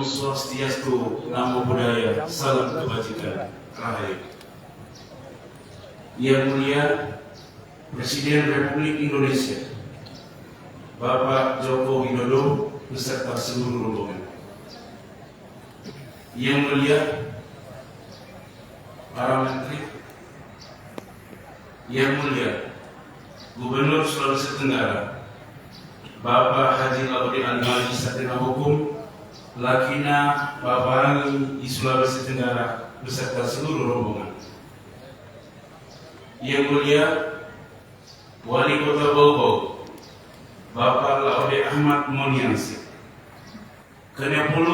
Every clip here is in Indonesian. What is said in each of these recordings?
Om Swastiastu, Namo Buddhaya, salam kebajikan, rahayu. Yang mulia Presiden Republik Indonesia Bapak Joko Widodo beserta seluruh rombongan. Yang mulia para menteri, yang mulia Gubernur Sulawesi Tenggara Bapak Haji Laode Ali Sarjana Hukum Lakina Baparangi di Sulawesi Tenggara beserta seluruh rombongan. Yang mulia Wali Kota Bau Bapak Laode Ahmad Moniansi, ke-10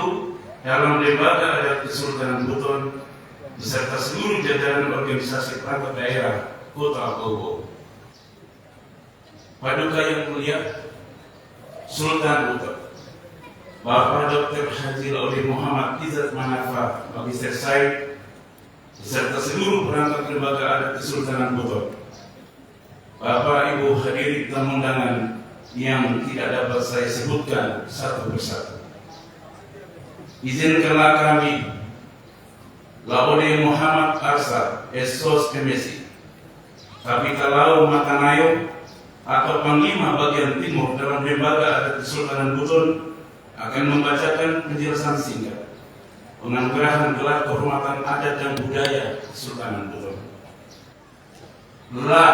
dalam Lembaga Adat Kesultanan Buton beserta seluruh jajaran organisasi perangkat daerah Kota Bau. Paduka yang mulia Sultan Buton Bapak Dr. Haji Laode Muhammad Izzat Manafa Magister Said beserta seluruh perangkat lembaga adat Kesultanan Buton. Bapak Ibu hadirin tamu undangan yang tidak dapat saya sebutkan satu persatu. Izinkanlah kami Laode Muhammad Arsa Esos MSI Kapita Lau Matanayo atau Panglima bagian timur dalam lembaga adat Kesultanan Buton akan membacakan penjelasan singkat penganugerahan gelar kehormatan adat dan budaya Kesultanan Buton. La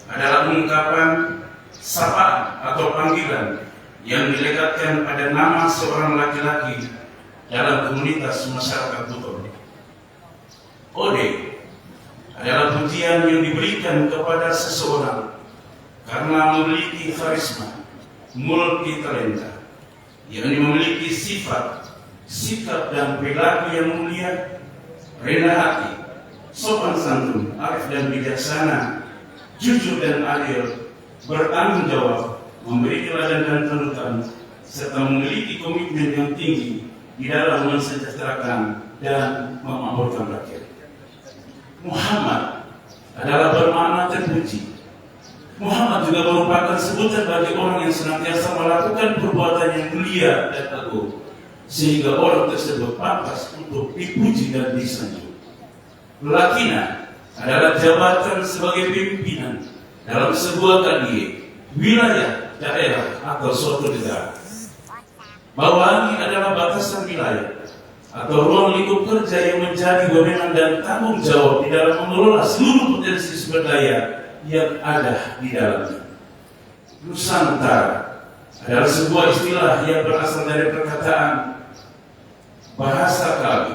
adalah ungkapan sapaan atau panggilan yang dilekatkan pada nama seorang laki-laki dalam komunitas masyarakat Buton. Ode adalah pujian yang diberikan kepada seseorang karena memiliki karisma, multi talenta, yang memiliki sifat, sikap dan perilaku yang mulia, rendah hati, sopan santun, arif dan bijaksana, jujur dan adil, bertanggung jawab, memberi teladan dan panutan, serta memiliki komitmen yang tinggi di dalam mensejahterakan dan memakmurkan rakyat. Muhammad adalah bermakna terpuji. Muhammad juga merupakan sebutan bagi orang yang senantiasa melakukan perbuatan yang mulia dan agung, sehingga orang tersebut pantas untuk dipuji dan disanjung. Lakina adalah jabatan sebagai pimpinan dalam sebuah kadie, wilayah, daerah atau suatu negara. Bawahi adalah batasan wilayah atau ruang lingkup kerja yang menjadi wewenang dan tanggung jawab di dalam mengelola seluruh potensi sumber daya yang ada di dalamnya. Nusantara adalah sebuah istilah yang berasal dari perkataan bahasa kami,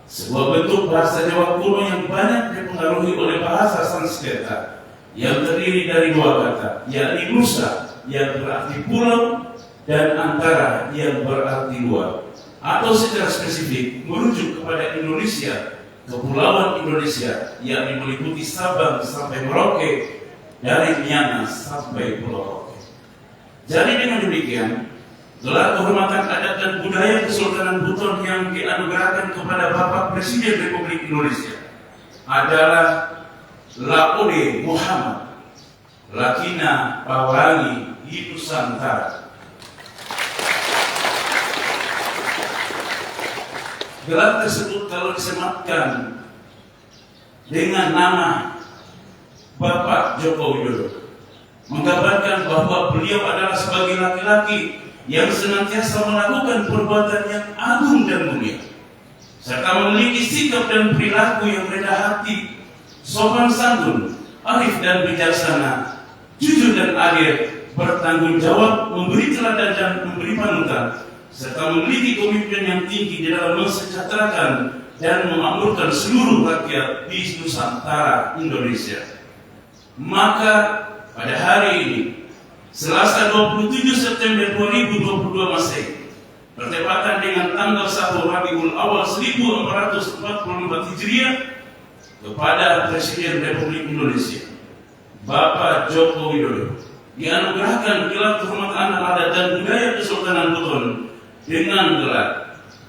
sebuah bentuk bahasa Jawa kuno yang banyak dipengaruhi oleh bahasa Sanskerta yang terdiri dari dua kata, yakni Nusa yang berarti pulau dan Antara yang berarti luar, atau secara spesifik merujuk kepada Indonesia, Kepulauan Indonesia yang meliputi Sabang sampai Merauke, dari Miangas sampai Pulau Roke. Jadi dengan demikian, gelar kehormatan adat dan budaya Kesultanan Buton yang dianugerahkan kepada Bapak Presiden Republik Indonesia adalah Laode Muhammad Lakina Bawarangi Nusantara. Gelar tersebut kalau disematkan dengan nama Bapak Joko Widodo menggambarkan bahwa beliau adalah sebagai laki-laki yang senantiasa melakukan perbuatan yang agung dan mulia, serta memiliki sikap dan perilaku yang rendah hati, sopan santun, arif dan bijaksana, jujur dan adil, bertanggung jawab, memberi teladan dan memberi panutan, serta memiliki komitmen yang tinggi di dalam mensejahterakan dan memakmurkan seluruh rakyat di Nusantara Indonesia. Maka pada hari ini, Selasa 27 September 2022 Masehi, bertepatan dengan tanggal 1 Rabiul Awal 1444 Hijriah, kepada Presiden Republik Indonesia Bapak Joko Widodo dianugerahkan gelar kehormatan adat dan budaya Kesultanan Buton dengan gelar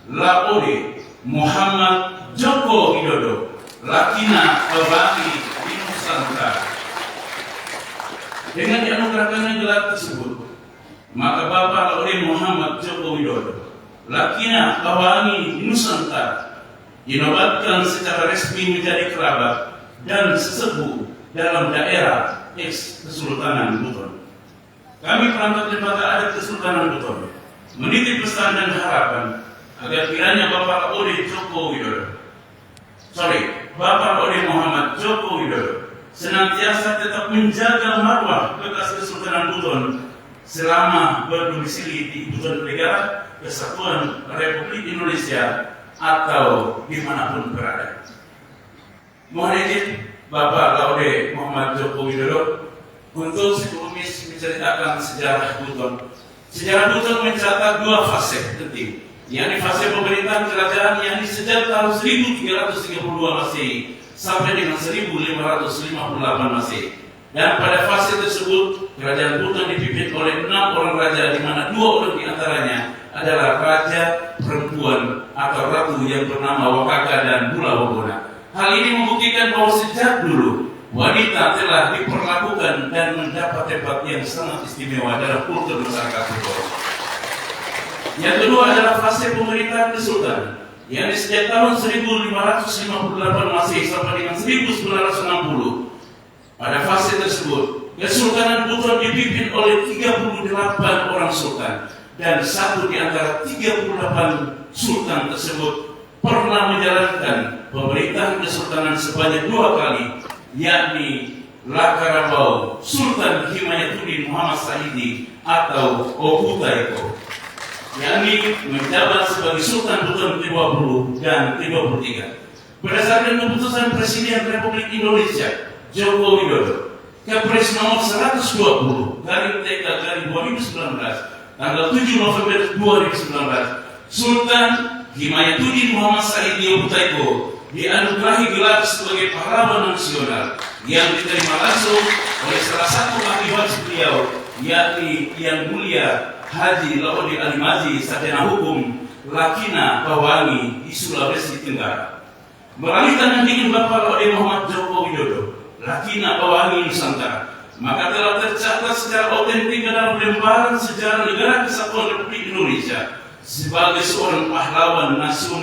Laode Muhammad Joko Widodo Lakina Bawarangi Nusantara. Dengan dianugerahkannya gelar tersebut, maka Bapak Laode Muhammad Joko Widodo Lakina Bawangi Nusantara dinobatkan secara resmi menjadi kerabat dan sesepuh dalam daerah Kesultanan Buton. Kami perangkat lembaga adat Kesultanan Buton menitip pesan dan harapan agar kiranya Bapak Ode Muhammad Joko Widodo senantiasa tetap menjaga marwah bekas Kesultanan Buton selama berdomisili di Ibu Kota Negara Kesatuan Republik Indonesia atau dimanapun berada. Mohon izin Bapak Laude Muhammad Joko Widodo untuk sekelumit menceritakan sejarah Buton. Sejarah Buton mencatat dua fase penting, yakni fase pemerintahan kerajaan yang sejak tahun 1332 Masehi sampai dengan 1558 Masehi. Dan pada fase tersebut kerajaan Buton dipimpin oleh 6 orang raja, di mana 2 orang diantaranya adalah raja perempuan atau ratu yang bernama Wakaka dan Bulawogona. Hal ini membuktikan bahwa sejak dulu wanita telah diperlakukan dan mendapat tempat yang sangat istimewa dalam kultur masyarakat Buton. Yang kedua adalah fase pemerintahan kesultanan, yang sejak tahun 1558 Masehi sampai dengan 1960. Pada fase tersebut, Kesultanan Buton dipimpin oleh 38 orang sultan, dan satu di antara 38 sultan tersebut pernah menjalankan pemerintahan kesultanan sebanyak 2 kali, yakni Lakarabau Sultan Himayatuddin Muhammad Sa'idi atau Okutaiko, yakni menjabat sebagai Sultan Buton ke-20 dan ke-23. Berdasarkan keputusan Presiden Republik Indonesia Joko Widodo, Kepres nomor 120 /TK/2019 tanggal 7 November 2019, Sultan Himayatuddin Muhammad Sa'idi Okutaiko dianugerahi gelar sebagai pahlawan nasional yang diterima langsung oleh salah satu ahli waris beliau, yakni Yang Mulia Haji Laode Alimaji Sarjana Hukum Lakina Bawangi di Sulawesi Tenggara. Melalui tangan dingin Bapak Laode Muhammad Joko Widodo, Lakina Bawangi Nusantara, maka telah tercatat secara otentik dalam lembaran sejarah Negara Kesatuan Republik Indonesia sebagai seorang pahlawan nasional